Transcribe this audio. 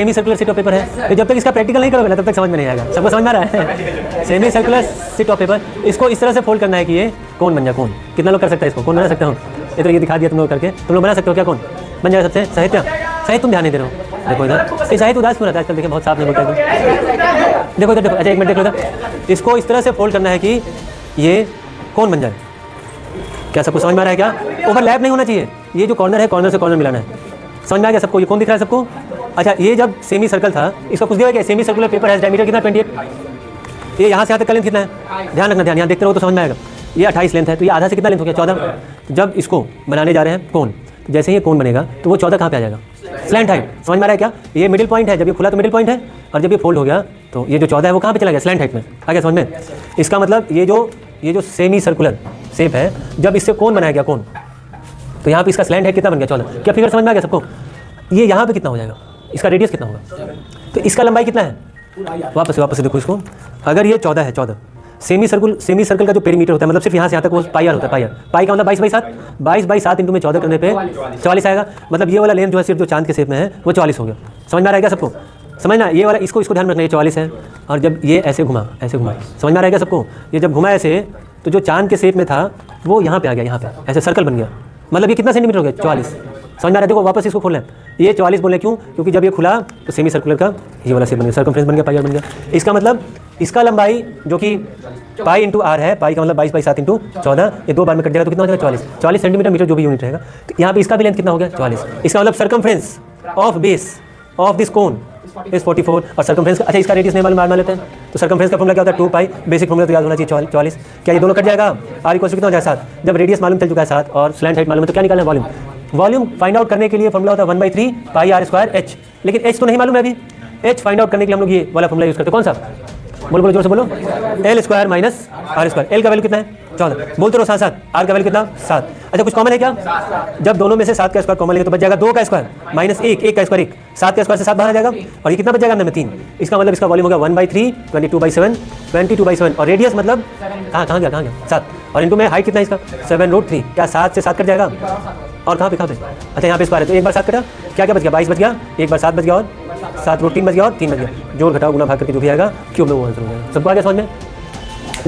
Semi circular sheet of paper है, तो जब तक इसका प्रैक्टिकल नहीं करोगे तब तक समझ में नहीं आएगा। सबको समझ में आ रहा है? Semi circular sheet of paper, इसको इस तरह से फोल्ड करना है कि ये कौन बन जाए। कौन कितना लोग कर सकता है इसको? कौन बना सकते हो? ये तो ये दिखा दिया तुम लोग करके, तुम लोग बना सकते हो क्या? कौन बन जाएगा सबसे? साहित्य। साहित्य तुम ध्यान नहीं दे रहे हो। देखो इधर, ये साहित्य उदास क्यों रहता है आजकल? देखिए बहुत साफ नहीं बोलता है। देखो इधर देखो, अच्छा एक मिनट देखो इधर, इसको इस तरह से फोल्ड करना है कि ये कौन बन जाए। क्या सबको समझ में आ रहा है? क्या ओवरलैप नहीं होना चाहिए, ये जो कॉर्नर है कॉर्नर से कॉर्नर मिलाना है। समझ में आ गया सबको? ये कौन दिख रहा है सबको? अच्छा ये जब सेमी सर्कल था, इसका कुछ दिया क्या? सेमी सर्कुलर पेपर है, डायमीटर कितना? 28। ये यहाँ से यहाँ तक का लेंथ कितना है? ध्यान रखना, ध्यान, यहाँ देखते रहो तो समझ में आएगा। ये 28 लेंथ है, तो ये आधा से कितना लेंथ हो गया? 14। जब इसको बनाने जा रहे हैं कोन, तो जैसे ही कोन बनेगा तो वो 14 कहाँ पे आ जाएगा? Slant height. समझ में आ रहा है क्या? ये मिडिल पॉइंट है, जब ये खुला तो मिडिल पॉइंट है, और जब ये फोल्ड हो गया तो ये जो 14 है वो कहाँ पे चला गया? स्लैंट हाइट में। आ गया समझ में? इसका मतलब ये जो सेमी सर्कुलर शेप है, जब इससे कोन बनाया गया कोन, तो यहाँ पे इसका स्लैंट हाइट कितना बन गया? 14। क्या फिगर समझ में आ गया सबको? ये यहाँ पे कितना हो जाएगा? इसका रेडियस कितना होगा? तो इसका लंबाई कितना है? वापस से देखो इसको, अगर ये 14 है, 14 सेमी सर्कल का जो पेरीमीटर होता है, मतलब सिर्फ यहाँ से यहाँ तक वो पाई आर होता है। पाई आर, पाई का मतलब 22/7 इंटू में 14 करने पे 44 आएगा। मतलब ये वाला लेंथ जो है सिर्फ जो चांद के शेप में है वो 44 हो गया। समझ में आ रहा है क्या सबको? समझना, ये वाला इसको ध्यान में रखना, ये 44 है, और जब ये ऐसे घुमा समझ में आ रहा है क्या सबको? ये जब घुमा ऐसे, तो जो चांद के शेप में था वो यहाँ पे आ गया, यहाँ पे ऐसे सर्कल बन गया। मतलब ये कितना सेंटीमीटर हो गया? 44। समझ में आ रहा है? देखो वापस इसको खोल लें, ये 44 बोले क्यों? क्योंकि जब ये खुला तो सेमी सर्कुलर का ये वाला शेप बन गया, सर्कमफ्रेंस बन गया, पाई आर बन गया। इसका मतलब इसका लंबाई जो कि पाई इंटू आर है, पाई का मतलब 22/7 इंटू 14, ये 2 बार में कट जाएगा तो कितना हो जाएगा? 44 सेंटीमीटर, मीटर जो भी यूनिट रहेगा। तो यहाँ पे इसका भी लेंथ कितना हो गया? 44। इसका मतलब circumference of base of this cone is 44, और सर्कमफ्रेंस, अच्छा इसका रेडियस नहीं मालूम, मान लेते हैं। तो सर्कमफ्रेंस का फॉर्मूला क्या होता है? 2 पाई, बेसिक फॉर्मूला तो याद होना चाहिए 44। क्या ये दोनों कट जाएगा? आर इक्वल टू कितना हो जाएगा? 7। जब रेडियस मालूम चल चुका है 7 और स्लैंट हाइट मालूम है, तो क्या निकालना है? वॉल्यूम। वॉल्यूम फाइंड आउट करने के लिए फॉर्मूला होता है 1/3 पाई आर स्क्वायर एच, लेकिन एच तो नहीं मालूम है अभी। एच फाइंड आउट करने के लिए हम लोग ये वाला फॉर्मूला यूज करते हैं। कौन सा? बोलो जोर से बोलो। L square minus R square. L का वैल्यू कितना है? 14। बोलते रहो साथ। आर का वैल्यू कितना? 7। अच्छा कुछ कॉमन है क्या? जब दोनों में से 7 का स्क्वायर कॉमन लेंगे तो बच जाएगा 2 का स्क्वायर माइनस 1 का स्क्वायर 1। 7 का स्क्वायर से 7 बाहर आ जाएगा, और ये कितना बच जाएगा अंदर में? 3। इसका मतलब इसका वॉल्यूम होगा 1/3 22/7 22/7, और रेडियस मतलब कहाँ गया 7, और इनटू में हाइट कितना है इसका? 7√3। क्या 7 से 7 कट जाएगा? और कहाँ पे? अच्छा यहाँ पे स्क्वायर है, तो एक बार 7 कटा, क्या बच गया? 22 बच गया, एक बार 7 बच गया, और 7√3 बच गया, और 3 बच गया। जोड़ घटाओ गुना भाग करके जो भी आएगा क्यूब में वो आंसर हो जाएगा। सबको आ गया समझ में?